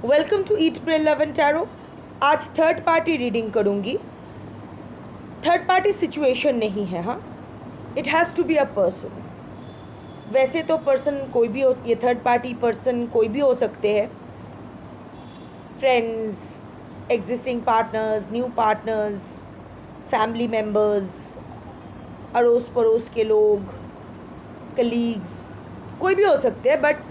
Welcome to eat pray love and tarot. आज third party reading करूँगी। Third party situation नहीं है, हाँ, it has to be a person. वैसे तो पर्सन कोई भी हो, ये थर्ड पार्टी पर्सन कोई भी हो सकते हैं, friends, existing partners, new partners, family members, अड़ोस पड़ोस के लोग, कलीग्स, कोई भी हो सकते हैं। बट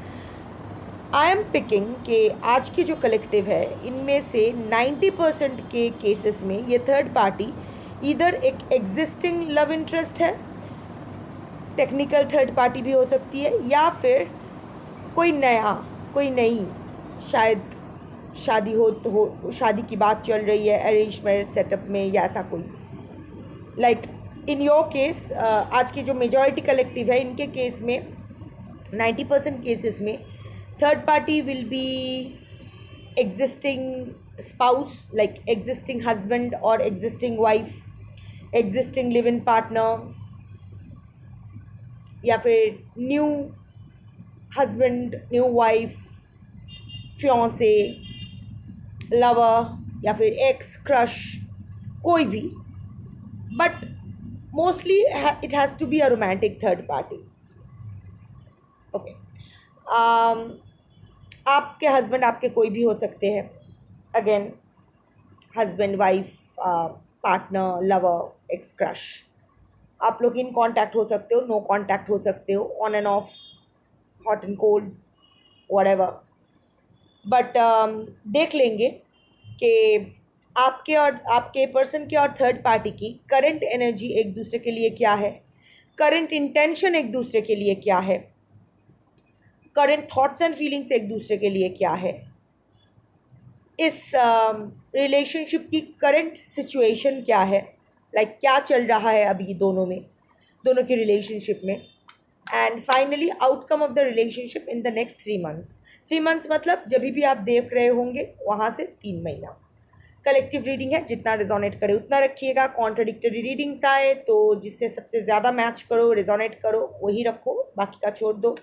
आई एम पिकिंग कि आज की जो कलेक्टिव है इनमें से 90% के केसेस में ये थर्ड पार्टी इधर एक एग्जिस्टिंग लव इंटरेस्ट है, टेक्निकल थर्ड पार्टी भी हो सकती है, या फिर कोई नई, शायद शादी की बात चल रही है अरेंज मैरिज सेटअप में, या ऐसा कोई। लाइक इन योर केस, आज की जो मेजॉरिटी कलेक्टिव है इनके केस में 90% केसेस में third party will be existing spouse, like existing husband or existing wife, existing live-in partner, या फिर new husband, new wife, fiance, lover, या फिर एक्स, क्रश, कोई भी। But mostly it has to be a romantic third party. Okay, आपके husband आपके कोई भी हो सकते हैं। Again, husband, wife, partner, lover, ex, crush. आप लोग इन कांटेक्ट हो सकते हो, नो कांटेक्ट हो सकते हो, on end of, hot and cold, whatever. But देख लेंगे कि आपके और आपके पर्सन के और थर्ड पार्टी की करंट एनर्जी एक दूसरे के लिए क्या है, करंट इंटेंशन एक दूसरे के लिए क्या है, करंट थॉट्स एंड फीलिंग्स एक दूसरे के लिए क्या है, इस रिलेशनशिप की करंट सिचुएशन क्या है, लाइक क्या चल रहा है अभी दोनों की रिलेशनशिप में, and finally outcome of the relationship in the next 3 months. 3 months मतलब जब भी आप देख रहे होंगे वहाँ से 3 महीना। कलेक्टिव रीडिंग है, जितना रिजोनेट करे उतना रखिएगा। कॉन्ट्रडिक्टरी रीडिंग्स आए तो जिससे सबसे ज़्यादा मैच करो, रिजोनेट करो, वही रखो, बाकी का छोड़ दो,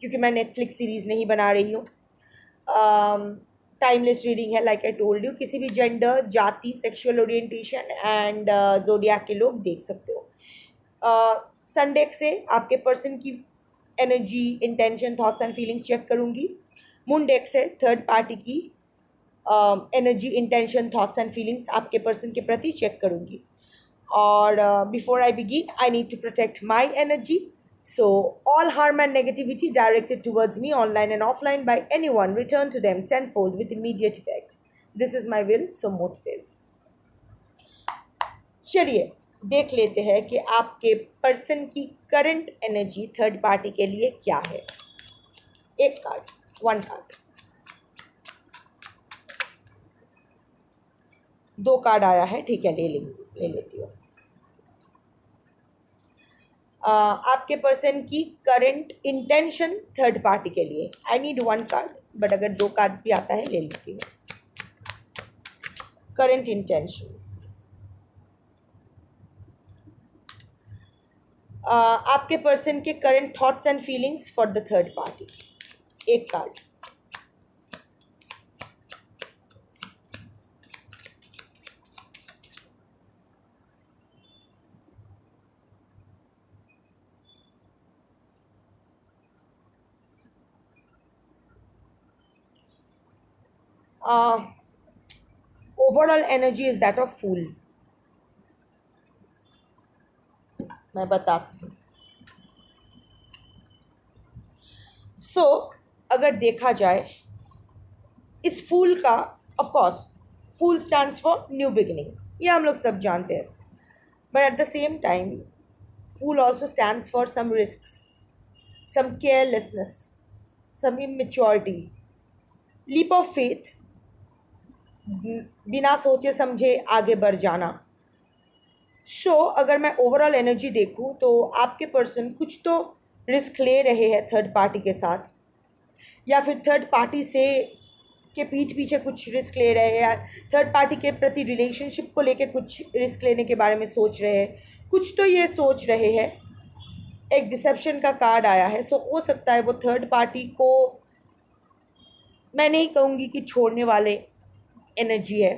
क्योंकि मैं नेटफ्लिक्स सीरीज़ नहीं बना रही हूँ। टाइमलेस रीडिंग है, लाइक आई टोल्ड यू। किसी भी जेंडर, जाति, सेक्सुअल ओरिएंटेशन एंड ज़ोडिएक के लोग देख सकते हो। संडे से आपके पर्सन की energy, intention, thoughts and feelings check करूँगी। मून डेक से थर्ड पार्टी की energy, intention, thoughts and feelings आपके पर्सन के प्रति चेक करूँगी। और before I begin, I need to protect my energy. So, all harm and negativity directed towards me, online and offline, by anyone, return to them tenfold with immediate effect. This is my will, so mote it is. चलिए देख लेते हैं कि आपके person की current energy third party के लिए क्या है। एक कार्ड, वन कार्ड, 2 कार्ड आया है, ठीक है, ले लेती हूँ। आपके पर्सन की करंट इंटेंशन थर्ड पार्टी के लिए। आई नीड 1 कार्ड, बट अगर 2 कार्ड्स भी आता है ले लेती हूँ। करंट इंटेंशन, आपके पर्सन के current thoughts and feelings for the third party. एक card, overall energy is that of fool. मैं बताती हूँ। सो अगर देखा जाए इस फूल का, of course fool stands for new beginning, ये हम लोग सब जानते हैं। But at the same time fool also stands for some risks, some carelessness, some immaturity, leap of faith, बिना सोचे समझे आगे बढ़ जाना। सो अगर मैं ओवरऑल एनर्जी देखूं तो आपके पर्सन कुछ तो रिस्क ले रहे हैं थर्ड पार्टी के साथ, या फिर थर्ड पार्टी से के पीठ पीछे कुछ रिस्क ले रहे हैं, या थर्ड पार्टी के प्रति रिलेशनशिप को लेके कुछ रिस्क लेने के बारे में सोच रहे हैं, कुछ तो ये सोच रहे हैं। एक डिसेप्शन का कार्ड आया है, सो हो सकता है वो थर्ड पार्टी को मैं नहीं कहूँगी कि छोड़ने वाले एनर्जी है,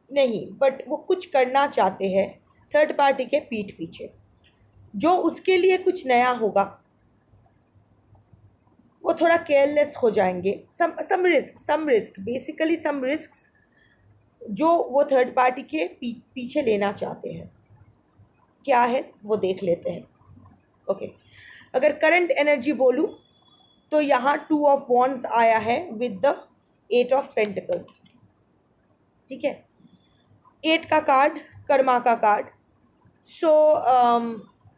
नहीं, बट वो कुछ करना चाहते हैं थर्ड पार्टी के पीठ पीछे, जो उसके लिए कुछ नया होगा। वो थोड़ा केयरलेस हो जाएंगे, some risk basically some risk जो वो थर्ड पार्टी के पीछे लेना चाहते हैं। क्या है वो देख लेते हैं। ओके, अगर करंट एनर्जी बोलूँ तो यहाँ 2 ऑफ वॉन्ड्स आया है विद द 8 ऑफ पेंटिकल्स। ठीक है, 8 का कार्ड कर्मा का कार्ड। सो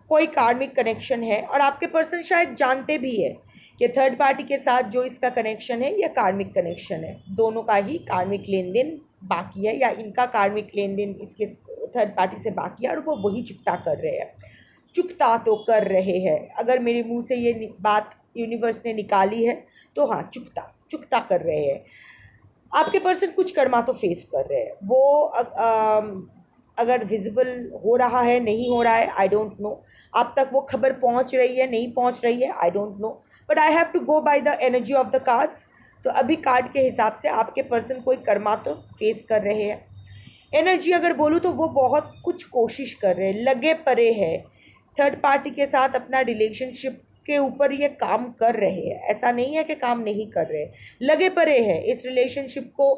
कोई कार्मिक कनेक्शन है, और आपके पर्सन शायद जानते भी है कि थर्ड पार्टी के साथ जो इसका कनेक्शन है यह कार्मिक कनेक्शन है, दोनों का ही कार्मिक लेन देन बाकी है, या इनका कार्मिक लेन देन इसके थर्ड पार्टी से बाकी है, और वो वही चुकता कर रहे हैं। चुकता तो कर रहे हैं, अगर मेरे मुंह से ये बात यूनिवर्स ने निकाली है तो हाँ, चुकता चुकता कर रहे हैं। आपके पर्सन कुछ कर्मा तो फेस कर रहे हैं, वो अगर विजिबल हो रहा है नहीं हो रहा है आई डोंट नो, आप तक वो खबर पहुंच रही है नहीं पहुंच रही है I don't know, but I have to go by the energy of the cards. तो अभी कार्ड के हिसाब से आपके पर्सन कोई कर्मा तो फेस कर रहे हैं। एनर्जी अगर बोलूँ तो वो बहुत कुछ कोशिश कर रहे हैं, लगे पड़े हैं थर्ड पार्टी के साथ, अपना रिलेशनशिप के ऊपर ये काम कर रहे हैं, ऐसा नहीं है कि काम नहीं कर रहे, लगे पड़े हैं इस रिलेशनशिप को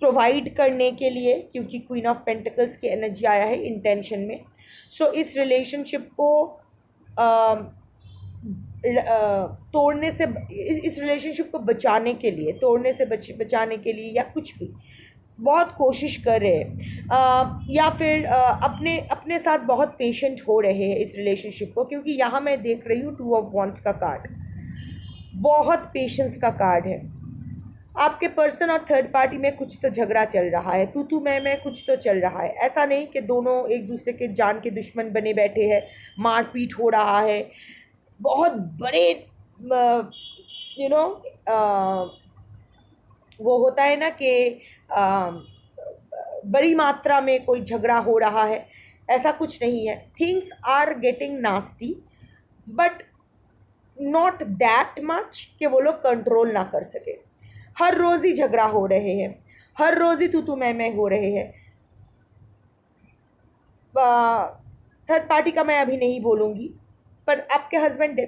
प्रोवाइड करने के लिए, क्योंकि क्वीन ऑफ पेंटिकल्स की एनर्जी आया है इंटेंशन में। सो इस रिलेशनशिप को तोड़ने से, इस रिलेशनशिप को बचाने के लिए, तोड़ने से बचाने के लिए, या कुछ भी बहुत कोशिश कर रहे हैं, या फिर अपने अपने साथ बहुत पेशेंट हो रहे हैं इस रिलेशनशिप को, क्योंकि यहाँ मैं देख रही हूँ 2 ऑफ वॉन्ड्स का कार्ड, बहुत पेशेंस का कार्ड है। आपके पर्सन और थर्ड पार्टी में कुछ तो झगड़ा चल रहा है, तू मैं कुछ तो चल रहा है, ऐसा नहीं कि दोनों एक दूसरे के जान के दुश्मन बने बैठे हैं, मारपीट हो रहा है, बहुत बड़े यू नो वो होता है ना कि बड़ी मात्रा में कोई झगड़ा हो रहा है, ऐसा कुछ नहीं है। Things are getting nasty but not that much कि वो लोग कंट्रोल ना कर सके। हर रोज़ ही झगड़ा हो रहे हैं, हर रोज़ ही तू मैं हो रहे हैं। थर्ड पार्टी का मैं अभी नहीं बोलूँगी, पर आपके husband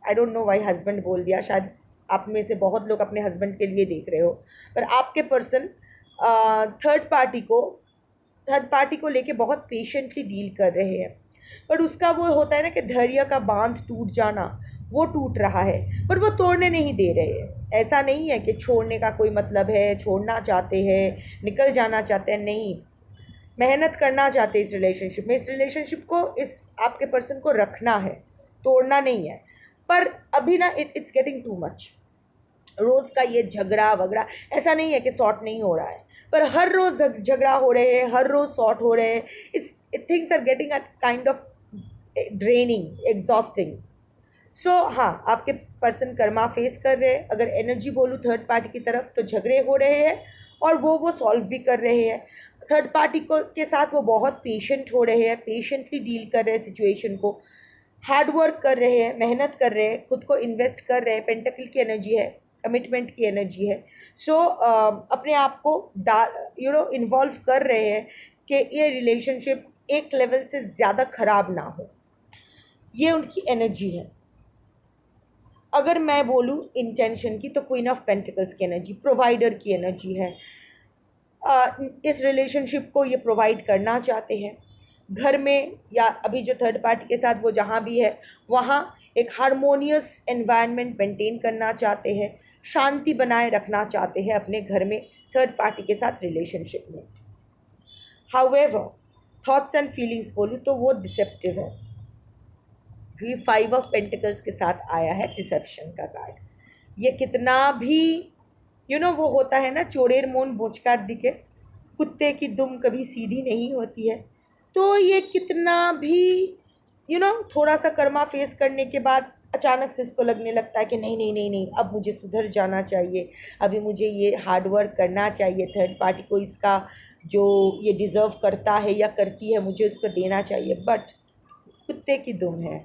I don't know why husband बोल दिया, शायद आप में से बहुत लोग अपने हस्बैंड के लिए देख रहे हो, पर आपके पर्सन थर्ड पार्टी को लेके बहुत पेशेंटली डील कर रहे हैं, पर उसका वो होता है ना कि धैर्य का बांध टूट जाना, वो टूट रहा है, पर वो तोड़ने नहीं दे रहे हैं। ऐसा नहीं है कि छोड़ने का कोई मतलब है, छोड़ना चाहते हैं, निकल जाना चाहते हैं, नहीं, मेहनत करना चाहते हैं इस रिलेशनशिप में, इस रिलेशनशिप को, इस आपके पर्सन को रखना है, तोड़ना नहीं है। पर अभी ना इट्स गेटिंग टू मच, रोज़ का ये झगड़ा वगड़ा, ऐसा नहीं है कि सॉर्ट नहीं हो रहा है, पर हर रोज़ झगड़ा हो रहे हैं, हर रोज़ सॉर्ट हो रहे हैं, इस things are getting a kind of draining, exhausting. So हाँ, आपके पर्सन कर्मा फेस कर रहे हैं। अगर एनर्जी बोलूँ थर्ड पार्टी की तरफ तो झगड़े हो रहे हैं, और वो सॉल्व भी कर रहे हैं। थर्ड पार्टी को के साथ वो बहुत पेशेंट हो रहे हैं, पेशेंटली डील कर रहे हैं सिचुएशन को, हार्ड वर्क कर रहे हैं, मेहनत कर रहे हैं, खुद को इन्वेस्ट कर रहे हैं, पेंटेकल की एनर्जी है, कमिटमेंट की एनर्जी है। सो अपने आप को इन्वॉल्व कर रहे हैं कि ये रिलेशनशिप एक लेवल से ज़्यादा ख़राब ना हो, ये उनकी एनर्जी है। अगर मैं बोलूँ इंटेंशन की तो क्वीन ऑफ पेंटिकल्स की एनर्जी, प्रोवाइडर की एनर्जी है। इस रिलेशनशिप को ये प्रोवाइड करना चाहते हैं घर में, या अभी जो थर्ड पार्टी के साथ वो जहाँ भी है वहाँ एक हारमोनियस एनवायरनमेंट मेंटेन करना चाहते हैं, शांति बनाए रखना चाहते हैं अपने घर में थर्ड पार्टी के साथ रिलेशनशिप में। हाउएवर थॉट्स एंड फीलिंग्स बोलूँ तो वो डिसेप्टिव है, क्योंकि 5 ऑफ पेंटिकल्स के साथ आया है डिसेप्शन का कार्ड। ये कितना भी वो होता है ना, चोरेर मोन बोचकाट दिखे, कुत्ते की दुम कभी सीधी नहीं होती है। तो ये कितना भी थोड़ा सा कर्मा फेस करने के बाद अचानक से इसको लगने लगता है कि नहीं नहीं नहीं नहीं, अब मुझे सुधर जाना चाहिए, अभी मुझे ये हार्ड वर्क करना चाहिए, थर्ड पार्टी को इसका जो ये डिज़र्व करता है या करती है मुझे उसको देना चाहिए। बट कुत्ते की दुम है,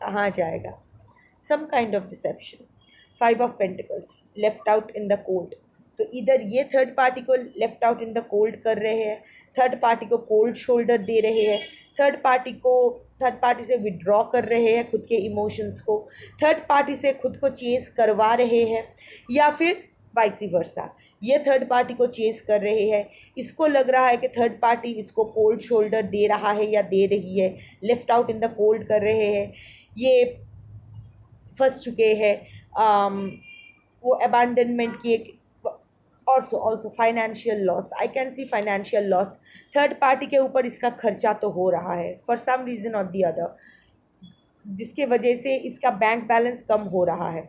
कहाँ जाएगा, some kind of deception. Five of pentacles, left out in the cold. तो इधर ये थर्ड पार्टी को left out in the cold कर रहे हैं, थर्ड पार्टी को कोल्ड शोल्डर दे रहे हैं, थर्ड पार्टी से विड्रॉ कर रहे हैं खुद के इमोशंस को, थर्ड पार्टी से खुद को चेस करवा रहे हैं, या फिर वाइसी वर्सा, ये थर्ड पार्टी को चेस कर रहे हैं। इसको लग रहा है कि थर्ड पार्टी इसको कोल्ड शोल्डर दे रहा है या दे रही है, left out in the cold कर रहे हैं, ये फंस चुके हैं, वो अबैंडनमेंट की एक, also financial loss, I can see financial loss, third party के ऊपर इसका खर्चा तो हो रहा है फॉर सम रीज़न और दी अदर, जिसके वजह से इसका बैंक बैलेंस कम हो रहा है,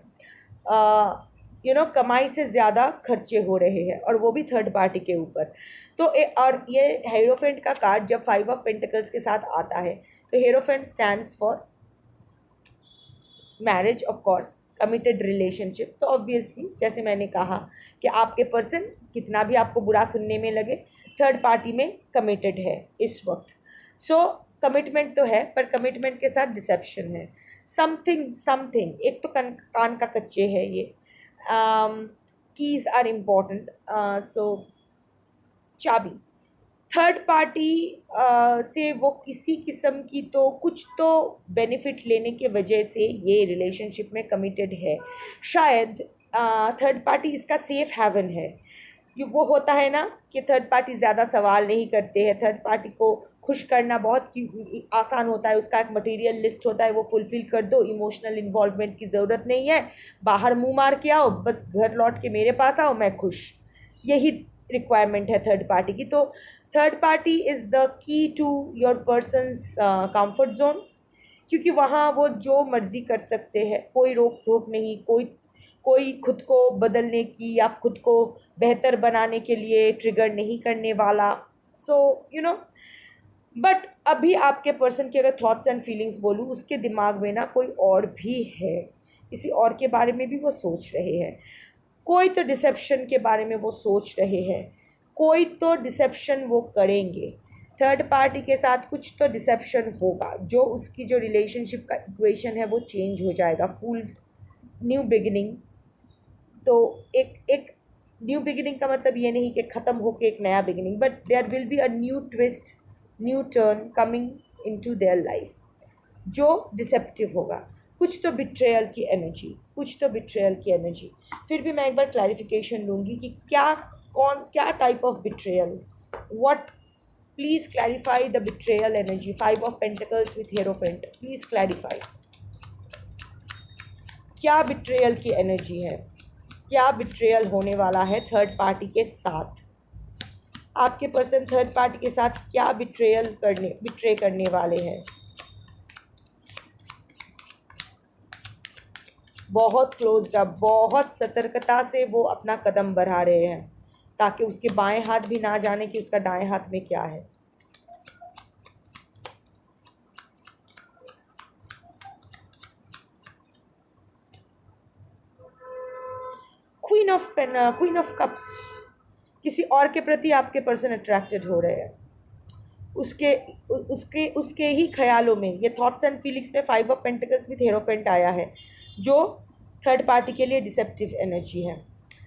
कमाई से ज़्यादा खर्चे हो रहे हैं, और वो भी थर्ड पार्टी के ऊपर। तो और ये हेरोफेंट का कार्ड जब फाइव ऑफ पेंटिकल्स के साथ आता है, तो hierophant stands for marriage, of course, committed relationship. तो ऑब्वियसली जैसे मैंने कहा कि आपके पर्सन कितना भी आपको बुरा सुनने में लगे, थर्ड पार्टी में कमिटेड है इस वक्त। सो कमिटमेंट तो है, पर कमिटमेंट के साथ डिसेप्शन है, समथिंग एक तो कान का कच्चे है ये, कीज़ आर इम्पॉर्टेंट, सो चाबी, थर्ड पार्टी से वो किसी किस्म की तो कुछ तो बेनिफिट लेने के वजह से ये रिलेशनशिप में कमिटेड है। शायद थर्ड पार्टी इसका सेफ हेवन है। ये वो होता है ना कि थर्ड पार्टी ज़्यादा सवाल नहीं करते हैं, थर्ड पार्टी को खुश करना बहुत आसान होता है, उसका एक मटेरियल लिस्ट होता है, वो फुलफ़िल कर दो, इमोशनल इन्वॉल्वमेंट की ज़रूरत नहीं है, बाहर मुंह मार के आओ, बस घर लौट के मेरे पास आओ, मैं खुश, यही रिक्वायरमेंट है थर्ड पार्टी की। तो third party is the key to your person's comfort zone, क्योंकि वहाँ वो जो मर्ज़ी कर सकते हैं, कोई रोक टोक नहीं, कोई खुद को बदलने की या खुद को बेहतर बनाने के लिए ट्रिगर नहीं करने वाला। सो बट अभी आपके पर्सन के अगर थॉट्स एंड फीलिंग्स बोलूँ, उसके दिमाग में ना कोई और भी है, किसी और के बारे में भी वो सोच रहे हैं, कोई तो डिसेप्शन के बारे में वो सोच रहे हैं, कोई तो डिसेप्शन वो करेंगे, थर्ड पार्टी के साथ कुछ तो डिसेप्शन होगा, जो उसकी जो रिलेशनशिप का इक्वेशन है वो चेंज हो जाएगा, फुल न्यू बिगिनिंग। तो एक न्यू बिगिनिंग का मतलब ये नहीं कि ख़त्म होके एक नया beginning, but there will be a new twist, new turn coming into their life, जो डिसेप्टिव होगा, कुछ तो बिट्रेयल की एनर्जी, कुछ तो बिट्रेयल की एनर्जी। फिर भी मैं एक बार क्लैरिफिकेशन लूँगी कि क्या type of betrayal, what, please clarify the betrayal energy, five of pentacles with hierophant, please clarify, क्या बिट्रेयल की एनर्जी है, क्या बिट्रेयल होने वाला है थर्ड पार्टी के साथ, आपके पर्सन थर्ड पार्टी के साथ क्या बिट्रे करने वाले हैं। बहुत क्लोज्ड अप, बहुत सतर्कता से वो अपना कदम बढ़ा रहे हैं, ताकि उसके बाएं हाथ भी ना जाने कि उसका दाएं हाथ में क्या है। क्वीन ऑफ कप्स, किसी और के प्रति आपके पर्सन अट्रैक्टेड हो रहे हैं, उसके उसके उसके ही ख्यालों में, ये थॉट्स एंड फीलिंग्स में five of pentacles with hierophant आया है, जो थर्ड पार्टी के लिए डिसेप्टिव एनर्जी है।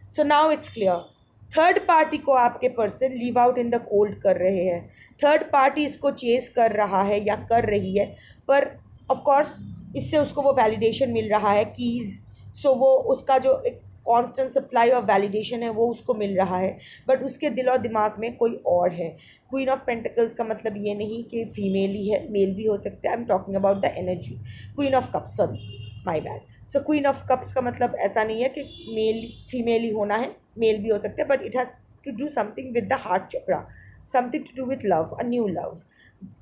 So now it's clear, third party को आपके person leave out in the cold कर रहे हैं, थर्ड पार्टी इसको चेस कर रहा है या कर रही है, पर ऑफ कोर्स इससे उसको वो वैलिडेशन मिल रहा है, कीज़, सो वो उसका जो एक कांस्टेंट सप्लाई ऑफ वैलिडेशन है वो उसको मिल रहा है, बट उसके दिल और दिमाग में कोई और है। क्वीन ऑफ पेंटिकल्स का मतलब ये नहीं कि फीमेल ही है, मेल भी हो सकता है, I am talking about the energy. Queen of cups, sorry my bad, so queen of cups का मतलब ऐसा नहीं है कि मेल फीमेल ही होना है, मेल भी हो सकता है, but it has to do something with the heart chakra, something to do with love, a new love,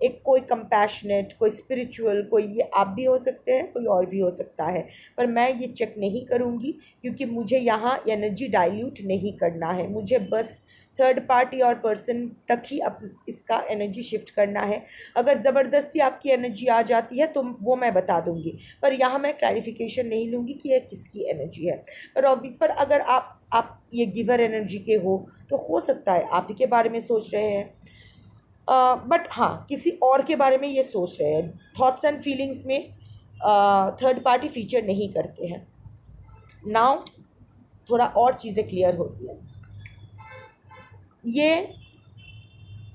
एक कोई कंपैशनेट, कोई स्पिरिचुअल, कोई, ये आप भी हो सकते हैं, कोई और भी हो सकता है, पर मैं ये चेक नहीं करूँगी, क्योंकि मुझे यहाँ एनर्जी डाइल्यूट नहीं करना है, मुझे बस थर्ड पार्टी और पर्सन तक ही इसका एनर्जी शिफ्ट करना है। अगर ज़बरदस्ती आपकी एनर्जी आ जाती है तो वो मैं बता दूंगी, पर यहाँ मैं क्लैरिफिकेशन नहीं लूँगी कि ये किसकी एनर्जी है। पर अगर आप ये गिवर एनर्जी के हो तो हो सकता है आप ही के बारे में सोच रहे हैं, बट हाँ, किसी और के बारे में ये सोच रहे हैं। थॉट्स एंड फीलिंग्स में थर्ड पार्टी फीचर नहीं करते हैं। नाउ थोड़ा और चीज़ें क्लियर होती है। ये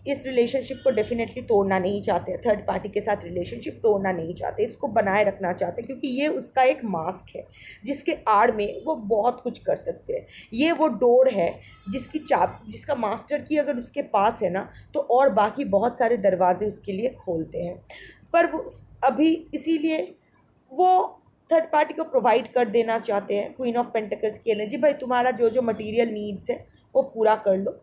इस रिलेशनशिप को डेफिनेटली तोड़ना नहीं चाहते, थर्ड पार्टी के साथ रिलेशनशिप तोड़ना नहीं चाहते, इसको बनाए रखना चाहते, क्योंकि ये उसका एक मास्क है जिसके आड़ में वो बहुत कुछ कर सकते हैं। ये वो डोर है जिसकी चाब, जिसका मास्टर की अगर उसके पास है ना, तो और बाकी बहुत सारे दरवाजे उसके लिए खोलते हैं। पर वो अभी इसीलिए वो थर्ड पार्टी को प्रोवाइड कर देना चाहते हैं क्वीन ऑफ पेंटिकल्स की एनर्जी। भाई तुम्हारा जो जो मटेरियल नीड्स है वो पूरा कर लो,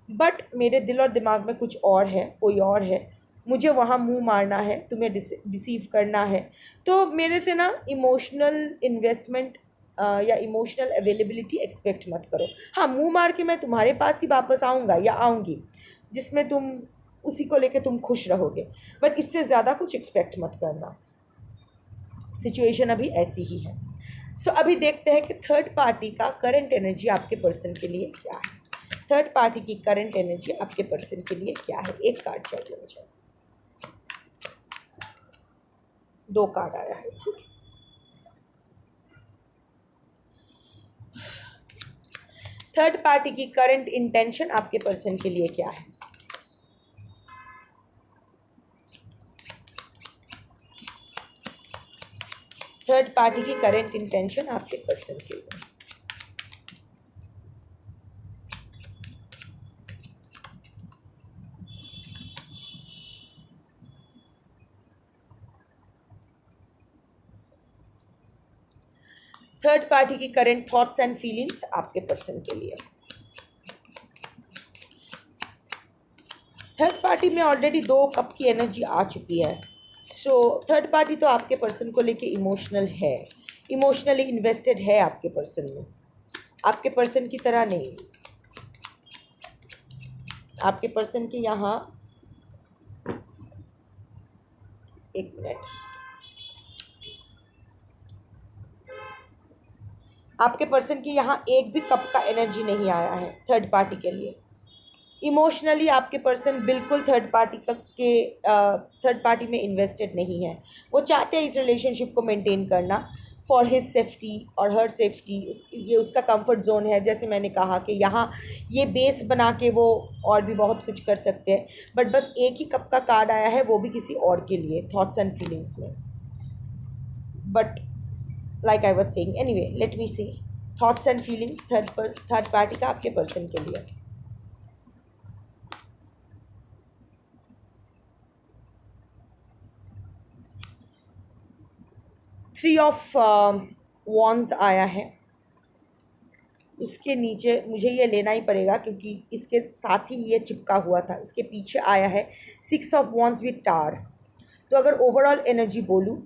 बट मेरे दिल और दिमाग में कुछ और है, कोई और है, मुझे वहाँ मुंह मारना है, तुम्हें डिसीव करना है। तो मेरे से ना इमोशनल इन्वेस्टमेंट या इमोशनल अवेलेबिलिटी एक्सपेक्ट मत करो। हाँ, मुंह मार के मैं तुम्हारे पास ही वापस आऊँगा या आऊँगी, जिसमें तुम उसी को लेके तुम खुश रहोगे, बट इससे ज़्यादा कुछ एक्सपेक्ट मत करना। सिचुएशन अभी ऐसी ही है। सो अभी देखते हैं कि थर्ड पार्टी का करंट एनर्जी आपके पर्सन के लिए क्या है। थर्ड पार्टी की करंट एनर्जी आपके पर्सन के लिए क्या है। एक कार्ड चाहिए मुझे, दो कार्ड आया है, ठीक है। थर्ड पार्टी की करंट इंटेंशन आपके पर्सन के लिए क्या है। थर्ड पार्टी की करंट इंटेंशन आपके पर्सन के लिए। थर्ड पार्टी की करंट थॉट्स एंड फीलिंग्स आपके पर्सन के लिए। थर्ड पार्टी में ऑलरेडी 2 कप की एनर्जी आ चुकी है। सो थर्ड पार्टी तो आपके पर्सन को लेके इमोशनल है, इमोशनली इन्वेस्टेड है आपके पर्सन में। आपके पर्सन की तरह नहीं, आपके पर्सन के यहाँ, एक मिनट, आपके पर्सन की यहाँ एक भी कप का एनर्जी नहीं आया है थर्ड पार्टी के लिए। इमोशनली आपके पर्सन बिल्कुल थर्ड पार्टी तक के थर्ड पार्टी में इन्वेस्टेड नहीं है। वो चाहते हैं इस रिलेशनशिप को मेंटेन करना फॉर हिज सेफ्टी और हर सेफ्टी। ये उसका कंफर्ट जोन है। जैसे मैंने कहा कि यहाँ ये बेस बना के वो और भी बहुत कुछ कर सकते हैं, बट बस एक ही कप का कार्ड आया है, वो भी किसी और के लिए, थॉट्स एंड फीलिंग्स में। But like I was saying, anyway let me see thoughts and feelings third party का आपके पर्सन के लिए। 3 ऑफ वॉन्स आया है। उसके नीचे मुझे ये लेना ही पड़ेगा क्योंकि इसके साथ ही ये चिपका हुआ था। इसके पीछे आया है 6 ऑफ वॉन्स विद टार। तो अगर ओवरऑल एनर्जी बोलूँ,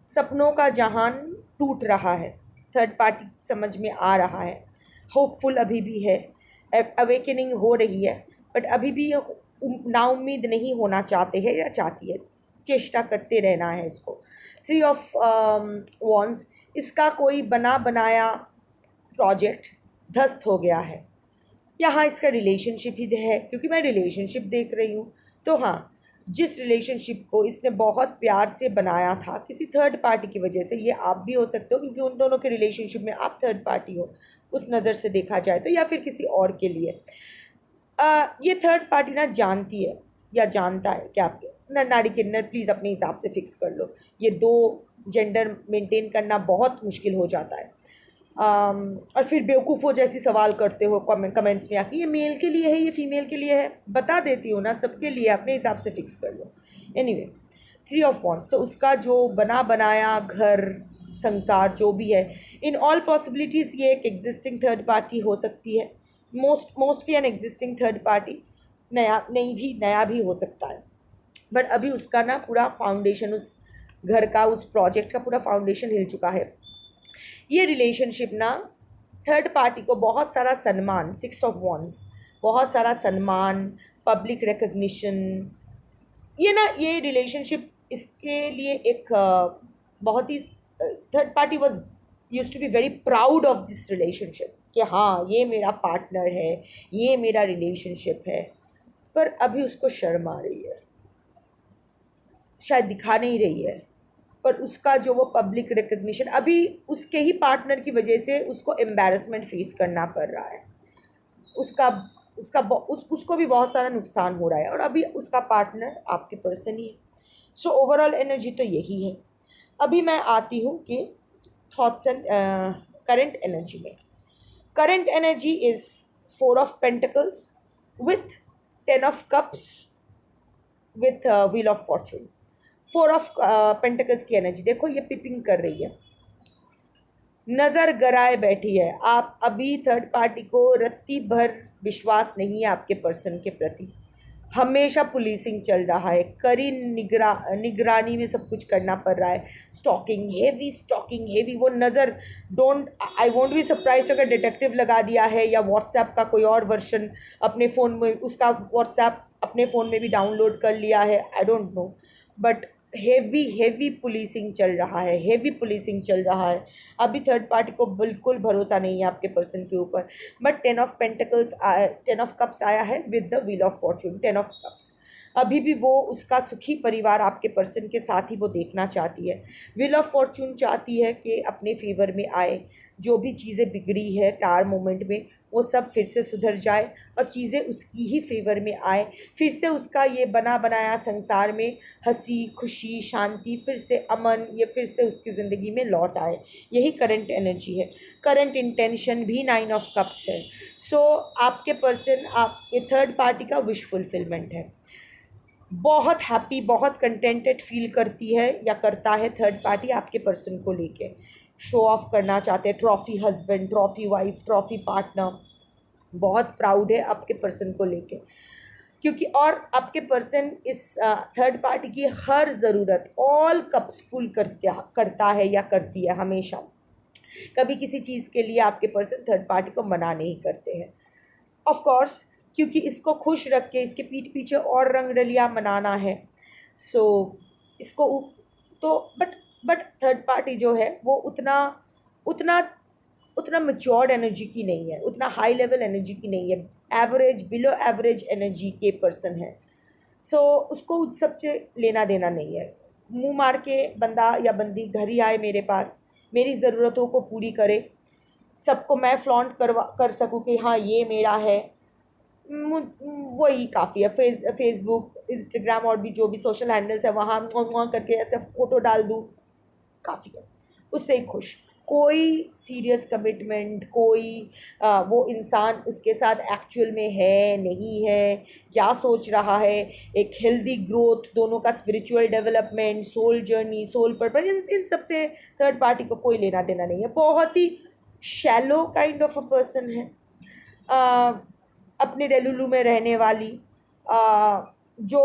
सपनों का जहान टूट रहा है, थर्ड पार्टी समझ में आ रहा है, होपफुल अभी भी है, अवेकनिंग हो रही है, बट अभी भी नाउम्मीद नहीं होना चाहते हैं या चाहती है, चेष्टा करते रहना है इसको। 3 ऑफ वॉन्स, इसका कोई बना बनाया प्रोजेक्ट ध्वस्त हो गया है। यहाँ इसका रिलेशनशिप ही है, क्योंकि मैं रिलेशनशिप देख रही हूँ। तो हाँ, जिस रिलेशनशिप को इसने बहुत प्यार से बनाया था किसी थर्ड पार्टी की वजह से, ये आप भी हो सकते हो क्योंकि उन दोनों के रिलेशनशिप में आप थर्ड पार्टी हो उस नज़र से देखा जाए तो, या फिर किसी और के लिए ये थर्ड पार्टी ना जानती है या जानता है कि आपके नर नारी किन्नर, प्लीज़ अपने हिसाब से फिक्स कर लो। ये 2 जेंडर मेंटेन करना बहुत मुश्किल हो जाता है। और फिर बेवकूफ़ों जैसी सवाल करते हो कमेंट्स में आके, ये मेल के लिए है, ये फीमेल के लिए है। बता देती हूँ ना, सबके लिए, अपने हिसाब से फिक्स कर लो। एनीवे 3 ऑफ वॉन्ड्स, तो उसका जो बना बनाया घर संसार जो भी है, इन ऑल पॉसिबिलिटीज़ ये एक एग्जिस्टिंग थर्ड पार्टी हो सकती है। Mostly an existing third party, नया भी हो सकता है। बट अभी उसका ना पूरा फाउंडेशन, उस घर का, उस प्रोजेक्ट का पूरा फाउंडेशन हिल चुका है। ये रिलेशनशिप ना थर्ड पार्टी को बहुत सारा सम्मान, 6 ऑफ वॉन्ड्स, बहुत सारा सम्मान, पब्लिक रिकग्निशन, ये रिलेशनशिप इसके लिए एक बहुत ही, third party was use to be very proud of this relationship कि हाँ ये मेरा पार्टनर है, ये मेरा रिलेशनशिप है। पर अभी उसको शर्म आ रही है, शायद दिखा नहीं रही है, पर उसका जो वो पब्लिक रिकग्निशन, अभी उसके ही पार्टनर की वजह से उसको एम्बैरसमेंट फेस करना पड़ रहा है। उसका उसको भी बहुत सारा नुकसान हो रहा है, और अभी उसका पार्टनर आपके पर्सन ही है। सो ओवरऑल एनर्जी तो यही है। अभी मैं आती हूँ कि थॉट्स एंड करंट एनर्जी में। Current energy is 4 of Pentacles with 10 of Cups with Wheel of Fortune। 4 of Pentacles की एनर्जी देखो, ये पिपिंग कर रही है, नज़र गराए बैठी है। आप अभी थर्ड पार्टी को रत्ती भर विश्वास नहीं है आपके पर्सन के प्रति। हमेशा पुलिसिंग चल रहा है, कड़ी निगरानी में सब कुछ करना पड़ रहा है। स्टॉकिंग हेवी, वो नज़र, don't, I won't be surprise अगर डिटेक्टिव लगा दिया है, या व्हाट्सएप का कोई और वर्जन अपने फ़ोन में, उसका व्हाट्सएप अपने फ़ोन में भी डाउनलोड कर लिया है, I don't know, but heavy policing चल रहा है। अभी थर्ड पार्टी को बिल्कुल भरोसा नहीं है आपके पर्सन के ऊपर। But 10 of Pentacles 10 of Cups आया है with the wheel of Fortune. 10 of Cups, अभी भी वो उसका सुखी परिवार आपके पर्सन के साथ ही वो देखना चाहती है। व्हील ऑफ फॉर्चून चाहती है कि अपने फेवर में आए, जो भी चीज़ें बिगड़ी है टार मोमेंट में वो सब फिर से सुधर जाए और चीज़ें उसकी ही फेवर में आए। फिर से उसका ये बना बनाया संसार में हंसी खुशी शांति, फिर से अमन, ये फिर से उसकी ज़िंदगी में लौट आए। यही करंट एनर्जी है। करंट इंटेंशन भी 9 of Cups है। सो आपके पर्सन, आपके थर्ड पार्टी का विश फुलफिलमेंट है। बहुत हैप्पी, बहुत कंटेंटेड फील करती है या करता है थर्ड पार्टी आपके पर्सन को लेके। शो ऑफ करना चाहते हैं, trophy husband, trophy wife, trophy partner, बहुत प्राउड है आपके पर्सन को लेके, क्योंकि और आपके पर्सन इस थर्ड पार्टी की हर ज़रूरत, ऑल कप्स फुल करता है या करती है हमेशा। कभी किसी चीज़ के लिए आपके पर्सन थर्ड पार्टी को मना नहीं करते हैं। ऑफ कोर्स, क्योंकि इसको खुश रख के इसके पीठ पीछे और रंग रलिया मनाना है। सो इसको तो बट थर्ड पार्टी जो है वो उतना उतना उतना मैच्योर्ड एनर्जी की नहीं है, उतना हाई लेवल एनर्जी की नहीं है, एवरेज, बिलो एवरेज एनर्जी के पर्सन है। सो उसको उस सबसे लेना देना नहीं है। मुंह मार के बंदा या बंदी घर ही आए मेरे पास, मेरी ज़रूरतों को पूरी करे, सबको मैं फ्लॉन्ट कर सकूँ कि हाँ ये मेरा है, वही काफ़ी है। फेसबुक, इंस्टाग्राम और भी जो भी सोशल हैंडल्स है वहाँ वहाँ करके ऐसे फ़ोटो डाल दूँ, काफ़ी है, उससे ही खुश। कोई सीरियस कमिटमेंट, कोई वो इंसान उसके साथ एक्चुअल में है नहीं है, क्या सोच रहा है, एक हेल्दी ग्रोथ, दोनों का spiritual development, soul journey, soul purpose, इन सब से थर्ड पार्टी को कोई लेना देना नहीं है। बहुत ही shallow kind of a person है, अपने डेलुलू में रहने वाली, जो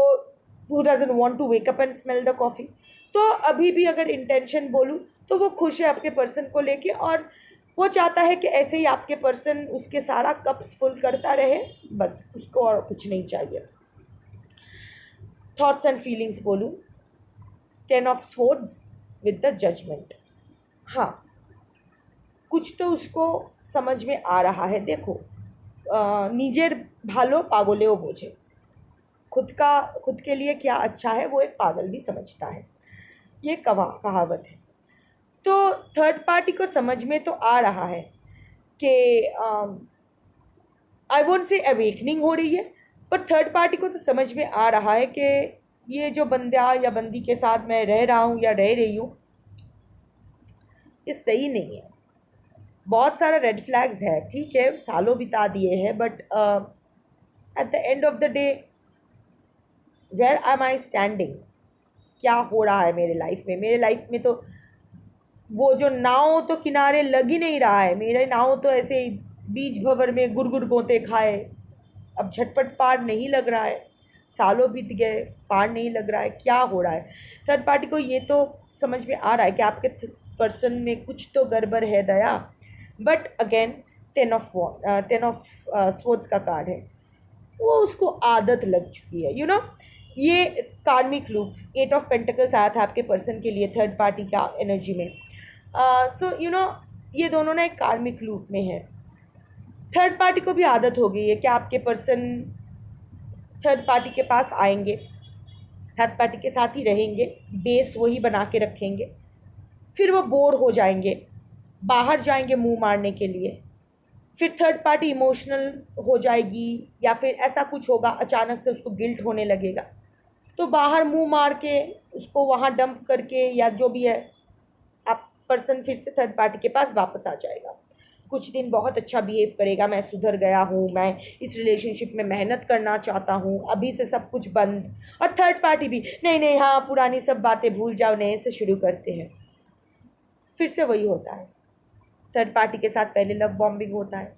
who doesn't want to wake up and smell the coffee. तो अभी भी अगर इंटेंशन बोलूँ तो वो खुश है आपके पर्सन को लेके, और वो चाहता है कि ऐसे ही आपके पर्सन उसके सारा कप्स फुल करता रहे, बस उसको और कुछ नहीं चाहिए। थॉट्स एंड फीलिंग्स बोलूँ, 10 of Swords with the judgement. हाँ, कुछ तो उसको समझ में आ रहा है। देखो, निजेर भालो पागलेओ बोझे, खुद के लिए क्या अच्छा है वो एक पागल भी समझता है, ये कहावत है। तो थर्ड पार्टी को समझ में तो आ रहा है कि आई वोंट से अवेकनिंग हो रही है, पर थर्ड पार्टी को तो समझ में आ रहा है कि ये जो बंदा या बंदी के साथ मैं रह रहा हूँ या रह रही हूँ, ये सही नहीं है। बहुत सारा रेड फ्लैग्स है, ठीक है, सालों बिता दिए हैं, but at the end of the day where am I standing, क्या हो रहा है मेरे लाइफ में तो वो जो नाव तो किनारे लग ही नहीं रहा है। मेरे नाव तो ऐसे ही बीच भंवर में गुड़ गोते खाए, अब झटपट पार नहीं लग रहा है, सालों बीत गए, पार नहीं लग रहा है, क्या हो रहा है। थर्ड पार्टी को ये तो समझ में आ रहा है कि आपके पर्सन में कुछ तो गड़बड़ है दया, बट अगेन 10 of Swords का कार्ड है, वो उसको आदत लग चुकी है, ये कार्मिक लूप। 8 of Pentacles आया था आपके पर्सन के लिए थर्ड पार्टी का एनर्जी में। सो ये दोनों ना एक कार्मिक लूप में है। थर्ड पार्टी को भी आदत हो गई है कि आपके पर्सन थर्ड पार्टी के पास आएंगे, थर्ड पार्टी के साथ ही रहेंगे, बेस वही बना के रखेंगे, फिर वो बोर हो जाएंगे, बाहर जाएंगे मुंह मारने के लिए, फिर थर्ड पार्टी इमोशनल हो जाएगी या फिर ऐसा कुछ होगा, अचानक से उसको गिल्ट होने लगेगा, तो बाहर मुंह मार के उसको वहाँ डंप करके या जो भी है, आप पर्सन फिर से थर्ड पार्टी के पास वापस आ जाएगा। कुछ दिन बहुत अच्छा बिहेव करेगा, मैं सुधर गया हूँ, मैं इस रिलेशनशिप में मेहनत करना चाहता हूँ, अभी से सब कुछ बंद। और थर्ड पार्टी भी नहीं नहीं, हाँ पुरानी सब बातें भूल जाओ, नए से शुरू करते हैं। फिर से वही होता है, थर्ड पार्टी के साथ पहले लव बॉम्बिंग होता है,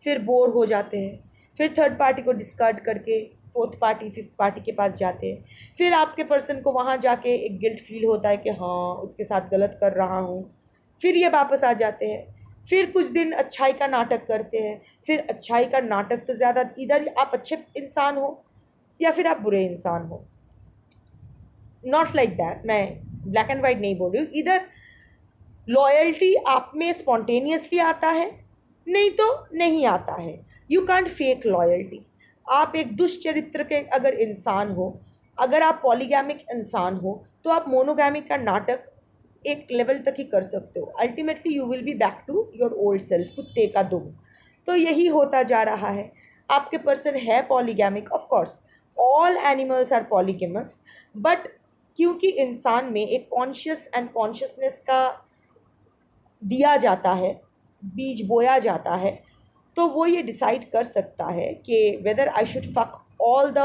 फिर बोर हो जाते हैं, फिर थर्ड पार्टी को डिस्कार्ड करके फोर्थ पार्टी फिफ्थ पार्टी के पास जाते हैं, फिर आपके पर्सन को वहाँ जाके एक गिल्ट फील होता है कि हाँ उसके साथ गलत कर रहा हूँ, फिर ये वापस आ जाते हैं, फिर कुछ दिन अच्छाई का नाटक करते हैं, फिर अच्छाई का नाटक तो ज़्यादा, इधर आप अच्छे इंसान हो या फिर आप बुरे इंसान हो, नॉट लाइक दैट, मैं ब्लैक एंड वाइट नहीं बोल रही हूँ, इधर लॉयल्टी आप में स्पॉन्टेनियसली आता है, नहीं तो नहीं आता है। You can't fake loyalty. आप एक दुष्चरित्र के अगर इंसान हो, अगर आप पॉलीगैमिक इंसान हो, तो आप मोनोगैमिक का नाटक एक लेवल तक ही कर सकते हो, ultimately you will be back to your old self, कुत्ते का दुम। तो यही होता जा रहा है। आपके पर्सन है polygamic, of course all animals are polygamous, but क्योंकि इंसान में एक कॉन्शियस एंड कॉन्शियसनेस का दिया जाता है, बीज बोया जाता है, तो वो ये डिसाइड कर सकता है कि whether I should fuck all the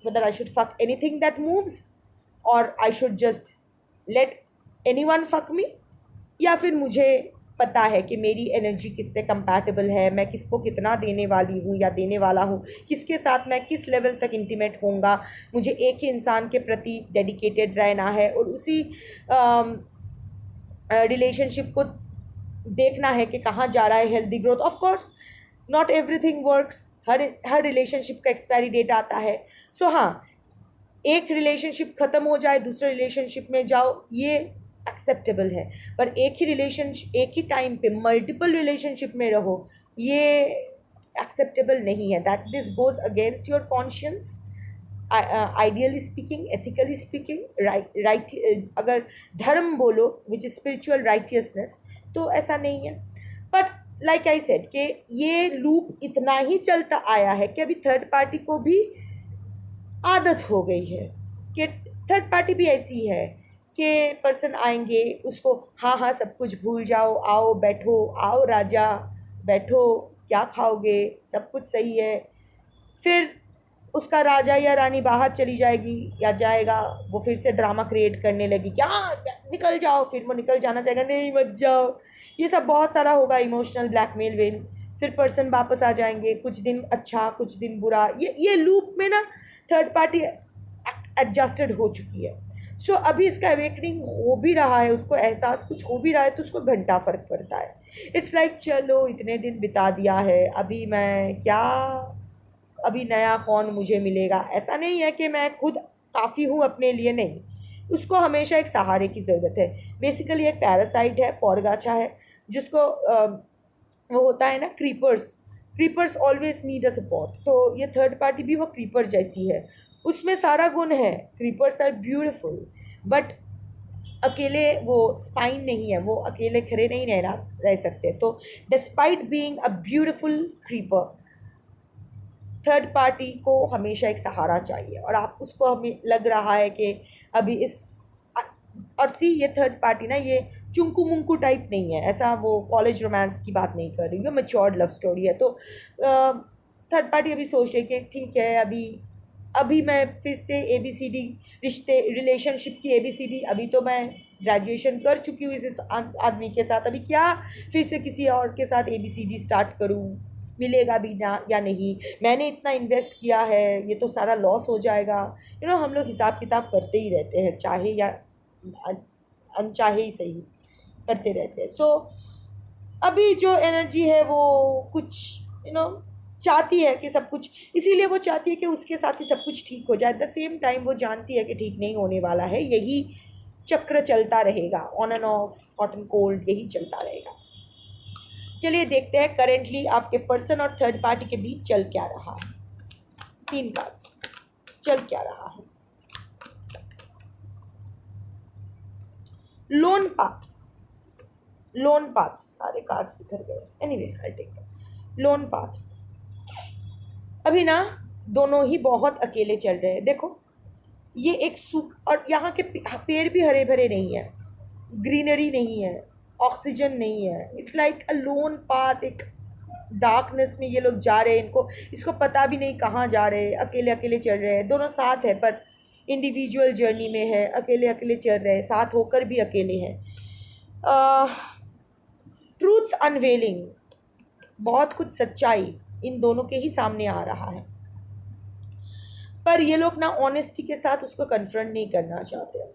whether I should fuck anything that moves, और I should just let anyone fuck me, या फिर मुझे पता है कि मेरी एनर्जी किससे कंपैटिबल है, मैं किसको कितना देने वाली हूँ या देने वाला हूँ, किसके साथ मैं किस लेवल तक इंटीमेट होऊंगा, मुझे एक ही इंसान के प्रति डेडिकेटेड रहना है और उसी रिलेशनशिप को देखना है कि कहाँ जा रहा है healthy growth. Of course not everything works, her relationship का एक्सपायरी डेट आता है। सो हाँ, एक रिलेशनशिप ख़त्म हो जाए दूसरे रिलेशनशिप में जाओ, ये एक्सेप्टेबल है, पर एक ही टाइम पे मल्टीपल रिलेशनशिप में रहो, ये एक्सेप्टेबल नहीं है। That this goes against your conscience, ideally speaking, ethically speaking, right अगर धर्म बोलो विच इज स्पिरिचुअल राइटियसनेस, तो ऐसा नहीं है। बट लाइक आई सेड कि ये लूप इतना ही चलता आया है कि अभी थर्ड पार्टी को भी आदत हो गई है कि थर्ड पार्टी भी ऐसी है कि पर्सन आएंगे, उसको हाँ हाँ सब कुछ भूल जाओ, आओ बैठो, आओ राजा बैठो, क्या खाओगे, सब कुछ सही है, फिर उसका राजा या रानी बाहर चली जाएगी या जाएगा, वो फिर से ड्रामा क्रिएट करने लगी, क्या निकल जाओ, फिर वो निकल जाना चाहेगा, नहीं मत जाओ, ये सब बहुत सारा होगा, इमोशनल ब्लैकमेल वेल, फिर पर्सन वापस आ जाएंगे, कुछ दिन अच्छा कुछ दिन बुरा, ये लूप में ना थर्ड पार्टी एडजस्टेड हो चुकी है। सो अभी इसका अवेकनिंग हो भी रहा है, उसको एहसास कुछ हो भी रहा है, तो उसको घंटा फ़र्क पड़ता है। इट्स लाइक चलो इतने दिन बिता दिया है, अभी मैं क्या, अभी नया कौन मुझे मिलेगा, ऐसा नहीं है कि मैं खुद काफ़ी हूँ अपने लिए, नहीं, उसको हमेशा एक सहारे की ज़रूरत है। बेसिकली एक पैरासाइट है, पौरगाछा है, जिसको वो होता है ना creepers, creepers always need a support, तो ये थर्ड पार्टी भी वो क्रीपर जैसी है, उसमें सारा गुण है, क्रीपर्स आर ब्यूटिफुल, बट अकेले वो स्पाइन नहीं है, वो अकेले खड़े नहीं रह सकते, तो despite being a beautiful creeper, third party को हमेशा एक सहारा चाहिए, और आप उसको हमें लग रहा है कि अभी इस और सी ये थर्ड पार्टी ना ये चुंकू मुंकू टाइप नहीं है, ऐसा वो कॉलेज रोमांस की बात नहीं कर रही हूँ, मैच्योर्ड लव स्टोरी है। तो थर्ड पार्टी अभी सोच रही कि ठीक है, अभी मैं फिर से ABCD रिश्ते रिलेशनशिप की ABCD, अभी तो मैं ग्रेजुएशन कर चुकी हूँ इस आदमी के साथ, अभी क्या फिर से किसी और के साथ ABCD स्टार्ट करूँ, मिलेगा भी ना या नहीं, मैंने इतना इन्वेस्ट किया है, ये तो सारा लॉस हो जाएगा। हम लोग हिसाब किताब करते ही रहते हैं, चाहे या अनचाहे ही सही करते रहते हैं। सो अभी जो एनर्जी है वो कुछ चाहती है कि सब कुछ, इसीलिए वो चाहती है कि उसके साथ ही सब कुछ ठीक हो जाए, एट द सेम टाइम वो जानती है कि ठीक नहीं होने वाला है, यही चक्र चलता रहेगा, on end of, hot and cold, यही चलता रहेगा। चलिए देखते हैं करेंटली आपके पर्सन और थर्ड पार्टी के बीच चल क्या रहा है। 3 कार्ड्स, चल क्या रहा है। लोन पाथ, लोन पाथ, सारे कार्ड्स बिखर गए, anyway I take lone path. अभी ना दोनों ही बहुत अकेले चल रहे हैं। देखो ये एक सूख, और यहाँ के पेड़ भी हरे भरे नहीं है, ग्रीनरी नहीं है, ऑक्सीजन नहीं है, it's like a loan path. एक डार्कनेस में ये लोग जा रहे हैं, इनको इसको पता भी नहीं कहाँ जा रहे हैं, अकेले अकेले चल रहे हैं। दोनों साथ है पर इंडिविजुअल जर्नी में है, अकेले अकेले चल रहे हैं, साथ होकर भी अकेले हैं। ट्रूथ्स अनवेलिंग, बहुत कुछ सच्चाई इन दोनों के ही सामने आ रहा है, पर ये लोग ना ऑनेस्टी के साथ उसको कन्फ्रंट नहीं करना चाहते हैं,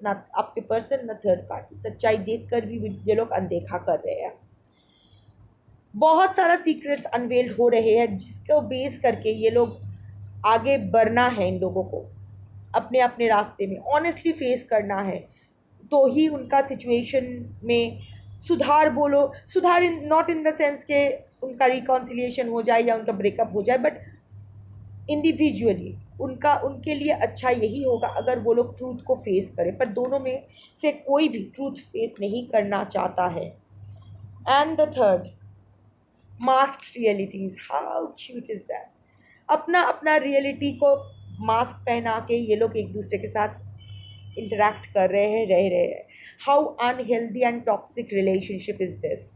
ना आपके पर्सन ना थर्ड पार्टी। सच्चाई देखकर भी ये लोग अनदेखा कर रहे हैं। बहुत सारा सीक्रेट्स अनवेल्ड हो रहे हैं जिसको बेस करके ये लोग आगे बढ़ना है, इन लोगों को अपने अपने रास्ते में ऑनेस्टली फेस करना है, तो ही उनका सिचुएशन में सुधार, बोलो सुधार in not in the sense के उनका रिकॉन्सिलिएशन हो जाए या उनका ब्रेकअप हो जाए, बट इंडिविजुअली उनका, उनके लिए अच्छा यही होगा अगर वो लोग ट्रूथ को फेस करें। पर दोनों में से कोई भी ट्रूथ फेस नहीं करना चाहता है। And the third, mask realities, how cute is that. अपना अपना रियलिटी को मास्क पहना के ये लोग एक दूसरे के साथ इंटरेक्ट कर रहे हैं, रह रहे हैं। How unhealthy and toxic relationship is this,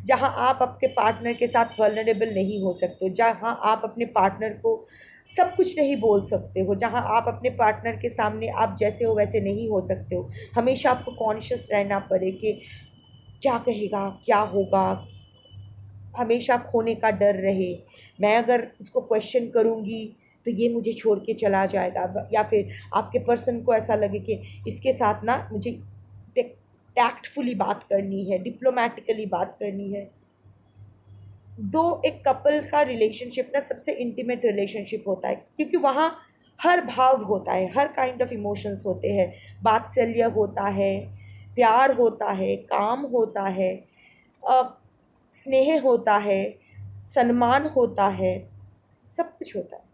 जहाँ आप अपने पार्टनर के साथ वल्नरेबल नहीं हो सकते, जहाँ आप अपने पार्टनर को सब कुछ नहीं बोल सकते हो, जहाँ आप अपने पार्टनर के सामने आप जैसे हो वैसे नहीं हो सकते हो। हमेशा आपको कॉन्शियस रहना पड़े कि क्या कहेगा, क्या होगा, हमेशा खोने का डर रहे। मैं अगर इसको क्वेश्चन करूँगी तो ये मुझे छोड़ के चला जाएगा, या फिर आपके पर्सन को ऐसा लगे कि इसके साथ ना मुझे टैक्टफुली बात करनी है, डिप्लोमेटिकली बात करनी है। दो एक कपल का रिलेशनशिप ना सबसे इंटीमेट रिलेशनशिप होता है, क्योंकि वहाँ हर भाव होता है, हर काइंड ऑफ इमोशंस होते हैं। वात्सल्य होता है, प्यार होता है, काम होता है, अ, स्नेह होता है, सम्मान होता है, सब कुछ होता है।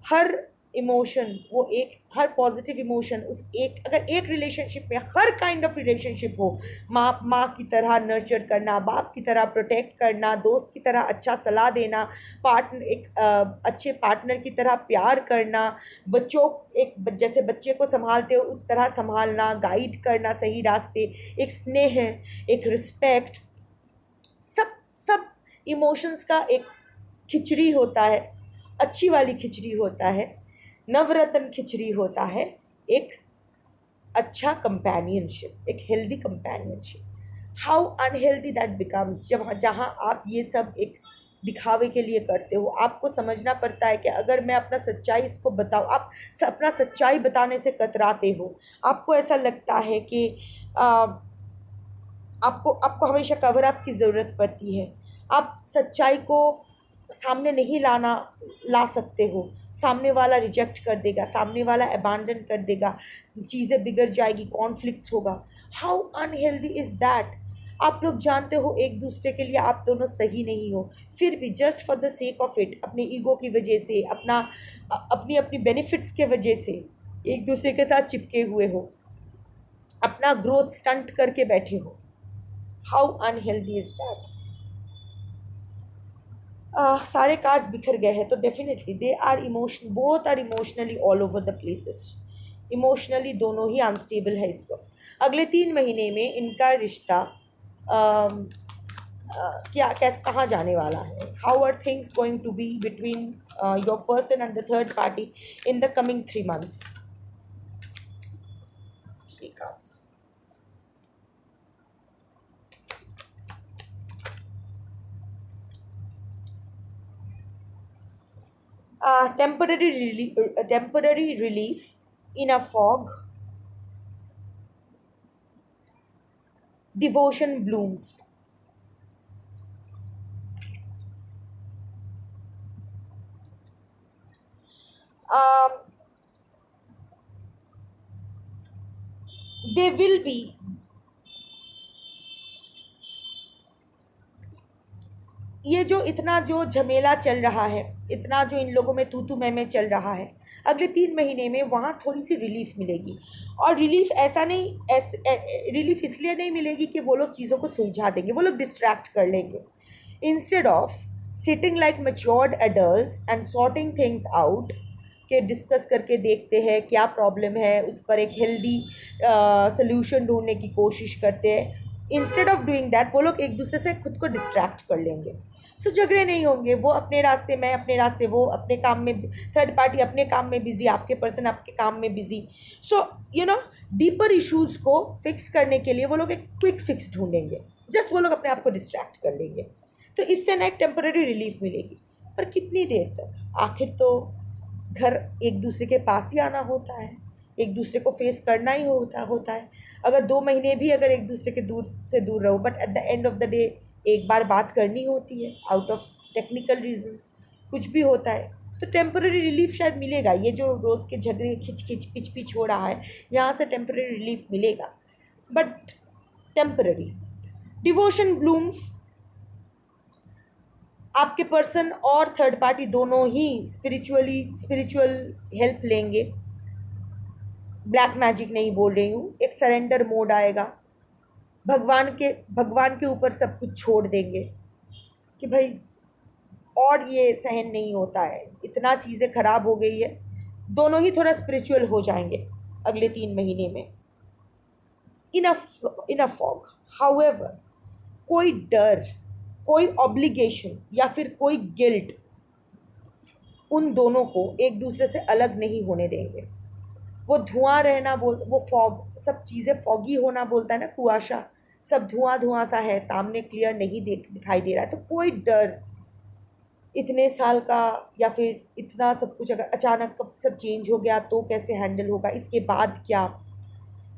हर इमोशन, वो एक हर पॉजिटिव इमोशन उस एक, अगर एक रिलेशनशिप में हर काइंड ऑफ रिलेशनशिप हो, माँ की तरह नर्चर करना, बाप की तरह प्रोटेक्ट करना, दोस्त की तरह अच्छा सलाह देना, पार्टनर एक अच्छे पार्टनर की तरह प्यार करना, बच्चों एक जैसे बच्चे को संभालते हो उस तरह संभालना, गाइड करना सही रास्ते, एक स्नेह, एक रिस्पेक्ट, सब सब इमोशंस का एक खिचड़ी होता है। अच्छी वाली खिचड़ी होता है, नवरत्न खिचड़ी होता है, एक अच्छा कंपेनियनशिप, एक healthy companionship. How unhealthy that becomes, जब जहाँ आप ये सब एक दिखावे के लिए करते हो। आपको समझना पड़ता है कि अगर मैं अपना सच्चाई इसको बताऊँ, आप अपना सच्चाई बताने से कतराते हो, आपको ऐसा लगता है कि आपको आपको हमेशा कवर अप की ज़रूरत पड़ती है। आप सच्चाई को सामने नहीं ला सकते हो, सामने वाला रिजेक्ट कर देगा, सामने वाला अबैंडन कर देगा, चीज़ें बिगड़ जाएगी, कॉन्फ्लिक्ट्स होगा। How unhealthy is that. आप लोग जानते हो एक दूसरे के लिए आप दोनों सही नहीं हो, फिर भी just for the sake of it, अपने ईगो की वजह से, अपनी अपनी बेनिफिट्स के वजह से एक दूसरे के साथ चिपके हुए हो, अपना ग्रोथ स्टंट करके बैठे हो। How unhealthy is that. सारे कार्ड्स बिखर गए हैं तो definitely they are emotion, both are emotionally all over the places. Emotionally दोनों ही अनस्टेबल है इस वक्त। अगले 3 महीने में इनका रिश्ता क्या कैसे कहाँ जाने वाला है, how are things going to be between your person and the third party in the coming 3 months। 3 cards। temporary relief in a fog, devotion blooms. Um, they will be, ये जो इतना जो झमेला चल रहा है, इतना जो इन लोगों में तू मैं चल रहा है, अगले 3 महीने में वहाँ थोड़ी सी रिलीफ मिलेगी। और रिलीफ ऐसा नहीं, रिलीफ इसलिए नहीं मिलेगी कि वो लोग चीज़ों को सुलझा देंगे, वो लोग डिस्ट्रैक्ट कर लेंगे। Instead of sitting like matured adults and sorting things out, के डिस्कस करके देखते हैं क्या प्रॉब्लम है, उस पर एक हेल्दी सोल्यूशन ढूंढने की कोशिश करते हैं। इंस्टेड ऑफ डूइंग दैट वो लोग एक दूसरे से खुद को डिस्ट्रैक्ट कर लेंगे। सो झगड़े नहीं होंगे, वो अपने रास्ते, मैं अपने रास्ते, वो अपने काम में, थर्ड पार्टी अपने काम में बिजी, आपके पर्सन आपके काम में बिजी। सो डीपर इश्यूज़ को फिक्स करने के लिए वो लोग एक क्विक फिक्स ढूंढेंगे, जस्ट वो लोग अपने आप को डिस्ट्रैक्ट कर लेंगे। तो इससे ना एक टेम्पररी रिलीफ मिलेगी, पर कितनी देर तक? आखिर तो घर एक दूसरे के पास ही आना होता है, एक दूसरे को फेस करना ही होता है। अगर 2 महीने भी अगर एक दूसरे के दूर से दूर रहो, but at the end of the day एक बार बात करनी होती है, आउट ऑफ टेक्निकल रीजंस कुछ भी होता है, तो टेम्पररी रिलीफ शायद मिलेगा। ये जो रोज़ के झगड़े खिच खिच पिच पिच हो रहा है, यहाँ से टेम्पररी रिलीफ मिलेगा, बट टेम्पररी। डिवोशन ब्लूम्स, आपके पर्सन और थर्ड पार्टी दोनों ही स्पिरिचुअल हेल्प लेंगे। ब्लैक मैजिक नहीं बोल रही हूँ, एक सरेंडर मोड आएगा, भगवान के ऊपर सब कुछ छोड़ देंगे कि भाई और ये सहन नहीं होता है, इतना चीज़ें ख़राब हो गई है। दोनों ही थोड़ा स्पिरिचुअल हो जाएंगे अगले 3 महीने में। इन अ फॉग। हाउएवर, कोई डर, कोई ऑब्लिगेशन या फिर कोई गिल्ट उन दोनों को एक दूसरे से अलग नहीं होने देंगे। वो धुआं रहना वो फॉग, सब चीज़ें फॉगी होना बोलता है ना, कुआशा, सब धुआं सा है, सामने क्लियर नहीं दिखाई दे रहा है। तो कोई डर, इतने साल का या फिर इतना सब कुछ अगर अचानक कब सब चेंज हो गया तो कैसे हैंडल होगा, इसके बाद क्या,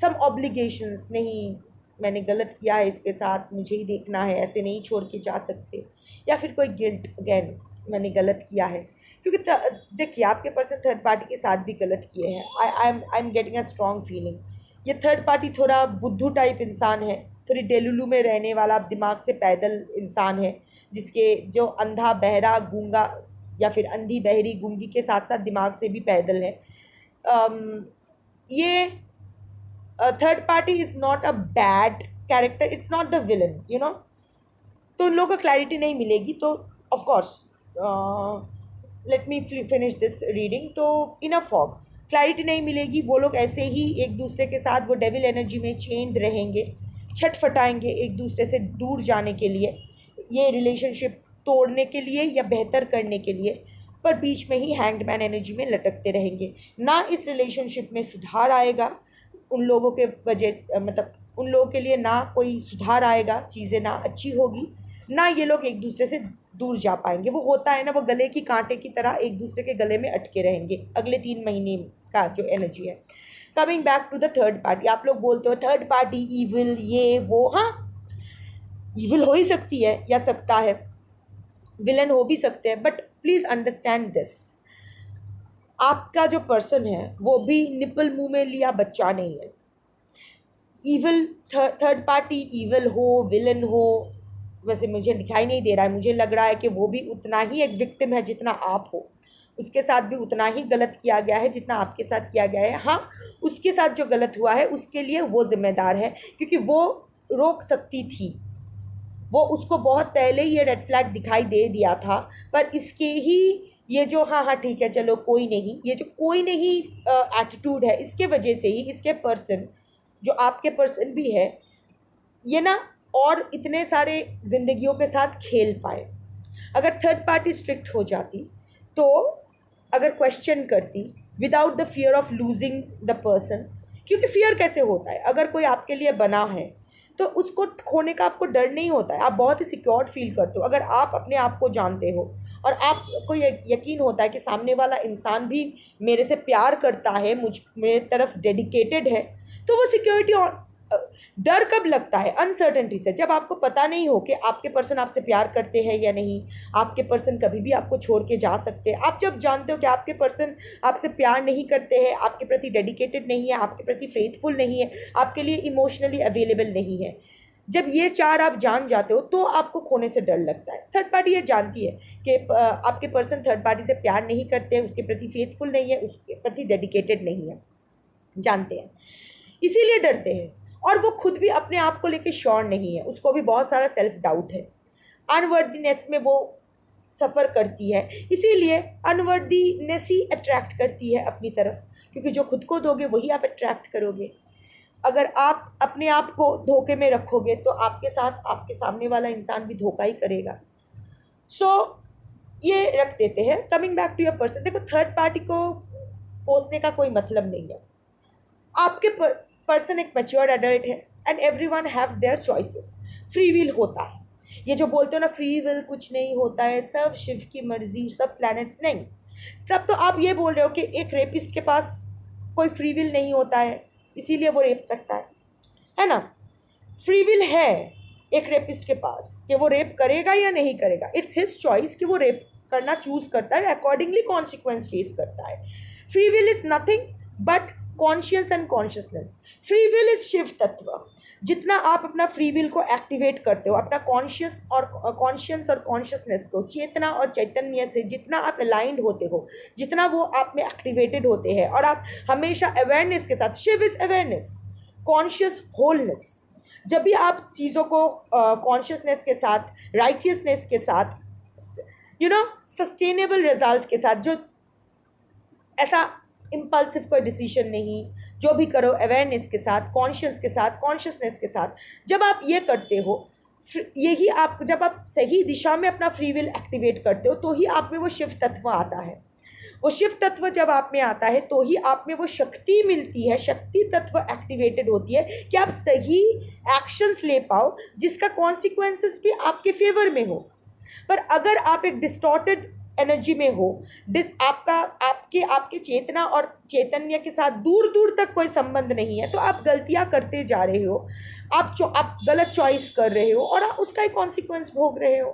सम ऑब्लिगेशंस, नहीं मैंने गलत किया है इसके साथ, मुझे ही देखना है, ऐसे नहीं छोड़ के जा सकते। या फिर कोई गिल्ट, अगेन मैंने गलत किया है, क्योंकि देखिए आपके पर्सन थर्ड पार्टी के साथ भी गलत किए हैं। I am getting a strong feeling. ये थर्ड पार्टी थोड़ा बुद्धू टाइप इंसान है, थोड़ी डेलुलू में रहने वाला, दिमाग से पैदल इंसान है, जिसके जो अंधा बहरा गूंगा या फिर अंधी बहरी गूंगी के साथ साथ दिमाग से भी पैदल है। ये third party is not a bad character, it's not the villain, तो उन लोगों को क्लैरिटी नहीं मिलेगी। तो of course let me finish this reading. तो इन अ फॉग क्लैरिटी नहीं मिलेगी, वो लोग ऐसे ही एक दूसरे के साथ वो डेविल एनर्जी में चेंड रहेंगे, छटफटाएंगे एक दूसरे से दूर जाने के लिए, ये रिलेशनशिप तोड़ने के लिए या बेहतर करने के लिए, पर बीच में ही हैंगमैन एनर्जी में लटकते रहेंगे। ना इस रिलेशनशिप में सुधार आएगा, उन लोगों के वजह से, मतलब उन लोगों के लिए ना कोई सुधार आएगा, चीज़ें ना अच्छी होगी, ना ये लोग एक दूसरे से दूर जा पाएंगे। वो होता है ना, वो गले की कांटे की तरह एक दूसरे के गले में अटके रहेंगे अगले 3 महीने का जो एनर्जी है। Coming back to the third party, आप लोग बोलते हो थर्ड पार्टी ईविल, ये वो, हाँ ईविल हो ही सकती है या सकता है, विलन हो भी सकते हैं, बट प्लीज़ अंडरस्टैंड दिस, आपका जो पर्सन है वो भी निपल मुंह में लिया बच्चा नहीं है। ईविल, थर्ड पार्टी ईविल हो, विलन हो, वैसे मुझे दिखाई नहीं दे रहा है, मुझे लग रहा है कि वो भी उतना ही एक विक्टिम है जितना आप हो, उसके साथ भी उतना ही गलत किया गया है जितना आपके साथ किया गया है। हाँ, उसके साथ जो गलत हुआ है उसके लिए वो जिम्मेदार है, क्योंकि वो रोक सकती थी, वो उसको बहुत पहले ही ये रेड फ्लैग दिखाई दे दिया था, पर इसके ही ये जो हाँ हाँ ठीक है चलो कोई नहीं, ये जो कोई नहीं एटीट्यूड है, इसके वजह से ही इसके पर्सन, जो आपके पर्सन भी है, ये ना और इतने सारे ज़िंदगियों के साथ खेल पाए। अगर थर्ड पार्टी स्ट्रिक्ट हो जाती, तो अगर क्वेश्चन करती without the fear of losing the person, क्योंकि फियर कैसे होता है, अगर कोई आपके लिए बना है तो उसको खोने का आपको डर नहीं होता है, आप बहुत ही सिक्योर्ड फील करते हो। अगर आप अपने आप को जानते हो और आपको यकीन होता है कि सामने वाला इंसान भी मेरे से प्यार करता है, मेरे तरफ डेडिकेटेड है, तो वो सिक्योरिटी। और डर कब लगता है? अनसर्टेनिटी से, जब आपको पता नहीं हो कि आपके पर्सन आपसे प्यार करते हैं या नहीं, आपके पर्सन कभी भी आपको छोड़ के जा सकते हैं। आप जब जानते हो कि आपके पर्सन आपसे प्यार नहीं करते हैं, आपके प्रति डेडिकेटेड नहीं है, आपके प्रति फेथफुल नहीं है, आपके लिए इमोशनली अवेलेबल नहीं है, जब ये चार आप जान जाते हो तो आपको खोने से डर लगता है। थर्ड पार्टी ये जानती है कि आपके पर्सन थर्ड पार्टी से प्यार नहीं करते हैं, उसके प्रति फेथफुल नहीं है, उसके प्रति डेडिकेटेड नहीं है, जानते हैं, इसीलिए डरते हैं। और वो खुद भी अपने आप को लेके श्योर नहीं है, उसको भी बहुत सारा सेल्फ डाउट है, अनवर्दीनेस में वो सफ़र करती है, इसीलिए अनवर्दीनेस ही अट्रैक्ट करती है अपनी तरफ, क्योंकि जो खुद को दोगे वही आप अट्रैक्ट करोगे। अगर आप अपने आप को धोखे में रखोगे तो आपके साथ आपके सामने वाला इंसान भी धोखा ही करेगा। सो ये रख देते हैं। Coming back to your person, देखो थर्ड पार्टी को कोसने का कोई मतलब नहीं है। आपके पर्सन एक मैच्योर एडल्ट है and everyone have their choices, free will होता है। ये जो बोलते हो ना फ्री विल कुछ नहीं होता है, सब शिव की मर्जी, सब प्लैनेट्स, नहीं। तब तो आप ये बोल रहे हो कि एक रेपिस्ट के पास कोई फ्री विल नहीं होता है इसीलिए वो रेप करता है ना? फ्री विल है एक रेपिस्ट के पास कि वो रेप करेगा या नहीं करेगा, इट्स हिज चॉइस कि वो रेप करना चूज करता है, अकॉर्डिंगली कॉन्सिक्वेंस फेस करता है। Free will is nothing but conscious and consciousness. Free will is Shiva तत्व। जितना आप अपना फ्री विल को एक्टिवेट करते हो, अपना कॉन्शियस और कॉन्शियसनेस को, चेतना और चैतन्य से जितना आप अलाइंड होते हो, जितना वो आप में एक्टिवेटेड होते हैं, और आप हमेशा अवेयरनेस के साथ, Shiva is awareness, conscious wholeness. जब भी आप चीज़ों को कॉन्शियसनेस के साथ, राइटियसनेस के साथ, सस्टेनेबल रिजल्ट के साथ, जो ऐसा इम्पल्सिव कोई डिसीजन नहीं, जो भी करो अवेयरनेस के साथ, कॉन्शियस के साथ, कॉन्शियसनेस के साथ, जब आप ये करते हो, यही आप, जब आप सही दिशा में अपना फ्री विल एक्टिवेट करते हो तो ही आप में वो शिव तत्व आता है। वो शिव तत्व जब आप में आता है तो ही आप में वो शक्ति मिलती है, शक्ति तत्व एक्टिवेटेड होती है कि आप सही एक्शंस ले पाओ जिसका कॉन्सिक्वेंसेस भी आपके फेवर में हो। पर अगर आप एक डिस्टॉर्टेड एनर्जी में हो, आपके चेतना और चैतन्य के साथ दूर दूर तक कोई संबंध नहीं है, तो आप गलतियां करते जा रहे हो, आप गलत चॉइस कर रहे हो और आप उसका ही कॉन्सिक्वेंस भोग रहे हो।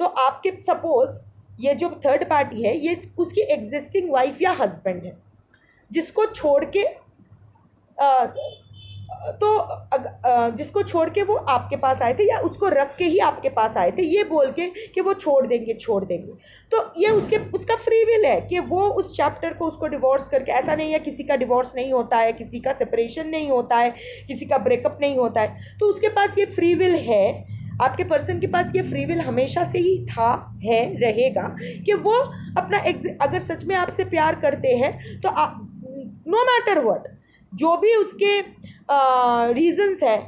तो आपके सपोज ये जो थर्ड पार्टी है ये उसकी एग्जिस्टिंग वाइफ या हस्बैंड है, जिसको छोड़ के जिसको छोड़ के वो आपके पास आए थे या उसको रख के ही आपके पास आए थे, ये बोल के कि वो छोड़ देंगे, तो ये उसका फ्री विल है कि वो उस चैप्टर को, उसको डिवोर्स करके, ऐसा नहीं है किसी का डिवोर्स नहीं होता है, किसी का सेपरेशन नहीं होता है, किसी का ब्रेकअप नहीं होता है, तो उसके पास ये फ्री विल है, आपके पर्सन के पास ये फ्री विल हमेशा से ही था, है, रहेगा कि वो अपना अगर सच में आपसे प्यार करते हैं तो नो मैटर व्हाट, जो भी उसके रीजंस है,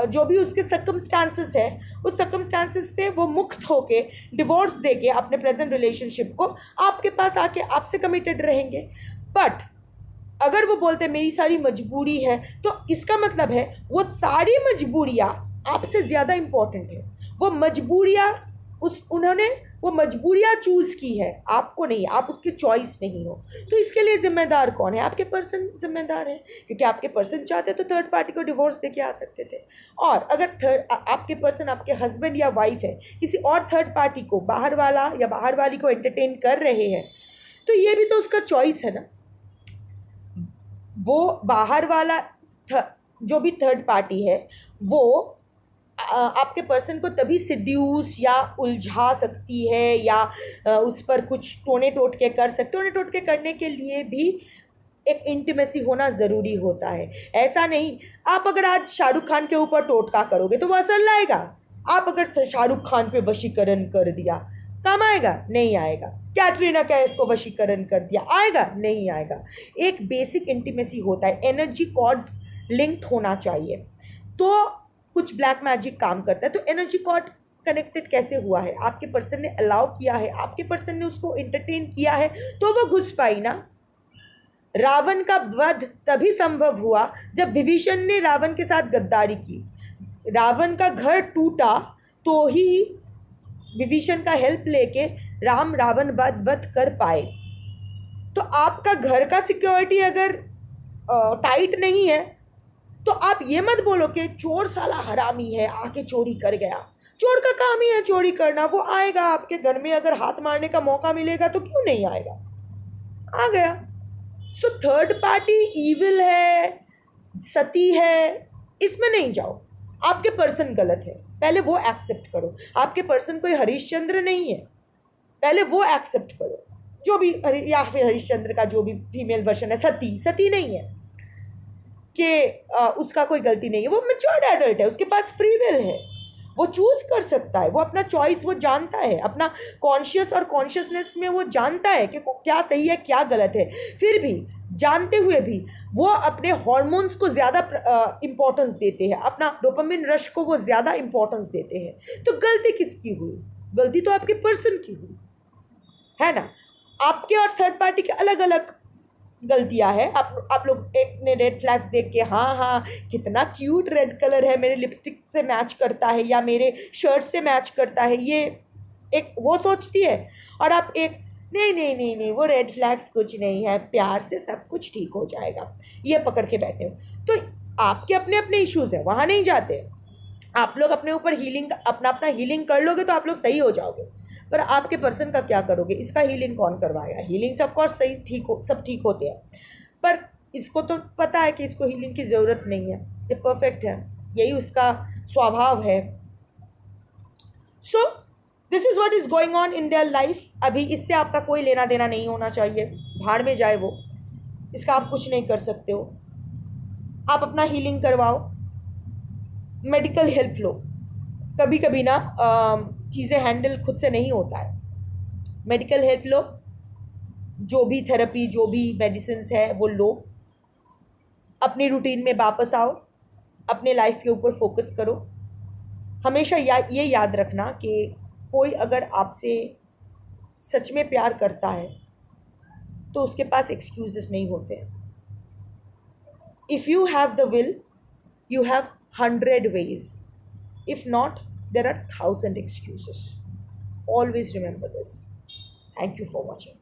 जो भी उसके सर्कमस्टांसेस है, उस सर्कमस्टांसेस से वो मुक्त होके डिवोर्स देके अपने प्रेजेंट रिलेशनशिप को आपके पास आके आपसे कमिटेड रहेंगे। बट अगर वो बोलते मेरी सारी मजबूरी है, तो इसका मतलब है वो सारी मजबूरियाँ आपसे ज़्यादा इम्पोर्टेंट है। वो मजबूरियाँ उन्होंने वो मजबूरियाँ चूज़ की है, आपको नहीं, आप उसकी चॉइस नहीं हो। तो इसके लिए ज़िम्मेदार कौन है? आपके पर्सन ज़िम्मेदार है, क्योंकि आपके पर्सन चाहते तो थर्ड पार्टी को डिवोर्स देके आ सकते थे। और अगर आपके पर्सन, आपके हस्बैंड या वाइफ है, किसी और थर्ड पार्टी को, बाहर वाला या बाहर वाली को एंटरटेन कर रहे हैं, तो ये भी तो उसका चॉइस है ना। वो बाहर वाला जो भी थर्ड पार्टी है वो आपके पर्सन को तभी सिड्यूस या उलझा सकती है या उस पर कुछ टोने टोटके कर सकते। टोने टोटके करने के लिए भी एक इंटीमेसी होना ज़रूरी होता है। ऐसा नहीं, आप अगर आज शाहरुख खान के ऊपर टोटका करोगे तो वो असर लाएगा। आप अगर शाहरुख खान पे वशीकरण कर दिया, काम आएगा? नहीं आएगा। कैटरीना कैफ को वशीकरण कर दिया, आएगा? नहीं आएगा। एक बेसिक इंटीमेसी होता है, एनर्जी कॉर्ड्स लिंक्ड होना चाहिए, तो कुछ ब्लैक मैजिक काम करता है। तो एनर्जी कॉर्ड कनेक्टेड कैसे हुआ है? आपके पर्सन ने अलाउ किया है, आपके पर्सन ने उसको एंटरटेन किया है, तो वो घुस पाई ना। रावण का वध तभी संभव हुआ जब विभीषण ने रावण के साथ गद्दारी की। रावण का घर टूटा तो ही विभीषण का हेल्प लेके राम रावण वध कर पाए। तो आपका घर का सिक्योरिटी अगर टाइट नहीं है तो आप ये मत बोलो कि चोर साला हरामी है, आके चोरी कर गया। चोर का काम ही है चोरी करना, वो आएगा आपके घर में, अगर हाथ मारने का मौका मिलेगा तो क्यों नहीं आएगा, आ गया। सो थर्ड पार्टी ईविल है, सती है, इसमें नहीं जाओ। आपके पर्सन गलत है, पहले वो एक्सेप्ट करो। आपके पर्सन कोई हरिश्चंद्र नहीं है, पहले वो एक्सेप्ट करो। जो भी या फिर हरिश्चंद्र का जो भी फीमेल वर्जन है, सती, सती नहीं है कि उसका कोई गलती नहीं है। वो मैच्योर्ड एडल्ट है, उसके पास फ्री विल है, वो चूज कर सकता है, वो अपना चॉइस वो जानता है, अपना कॉन्शियस और कॉन्शियसनेस में वो जानता है कि क्या सही है क्या गलत है। फिर भी जानते हुए भी वो अपने हार्मोन्स को ज़्यादा इम्पोर्टेंस देते हैं, अपना डोपामिन रश को वो ज़्यादा इम्पोर्टेंस देते हैं। तो गलती किसकी हुई? गलती तो आपके पर्सन की हुई है ना। आपके और थर्ड पार्टी के अलग अलग गलतियां हैं। आप लोग एक ने रेड फ्लैग्स देख के, हाँ हाँ कितना क्यूट रेड कलर है, मेरे लिपस्टिक से मैच करता है या मेरे शर्ट से मैच करता है, ये एक वो सोचती है। और आप एक, नहीं नहीं नहीं नहीं वो रेड फ्लैग्स कुछ नहीं है, प्यार से सब कुछ ठीक हो जाएगा, ये पकड़ के बैठे हो। तो आपके अपने अपने इश्यूज हैं, वहाँ नहीं जाते। आप लोग अपने ऊपर हीलिंग अपना अपना हीलिंग कर लोगे तो आप लोग सही हो जाओगे। पर आपके पर्सन का क्या करोगे? इसका हीलिंग कौन करवाएगा? हीलिंग सब कोर्स सही ठीक हो, सब ठीक होते हैं, पर इसको तो पता है कि इसको हीलिंग की ज़रूरत नहीं है, ये परफेक्ट है, यही उसका स्वभाव है। So this is what is going on in their life. अभी इससे आपका कोई लेना देना नहीं होना चाहिए, भाड़ में जाए वो, इसका आप कुछ नहीं कर सकते हो। आप अपना हीलिंग करवाओ, मेडिकल हेल्प लो। कभी कभी ना चीज़ें हैंडल खुद से नहीं होता है, मेडिकल हेल्प लो, जो भी थेरेपी जो भी मेडिसिन है वो लो, अपनी रूटीन में वापस आओ, अपने लाइफ के ऊपर फोकस करो। हमेशा ये याद रखना कि कोई अगर आपसे सच में प्यार करता है तो उसके पास एक्सक्यूजेस नहीं होते। If you have the will you have 100 ways, if not there are 1,000 excuses. Always remember this. Thank you for watching.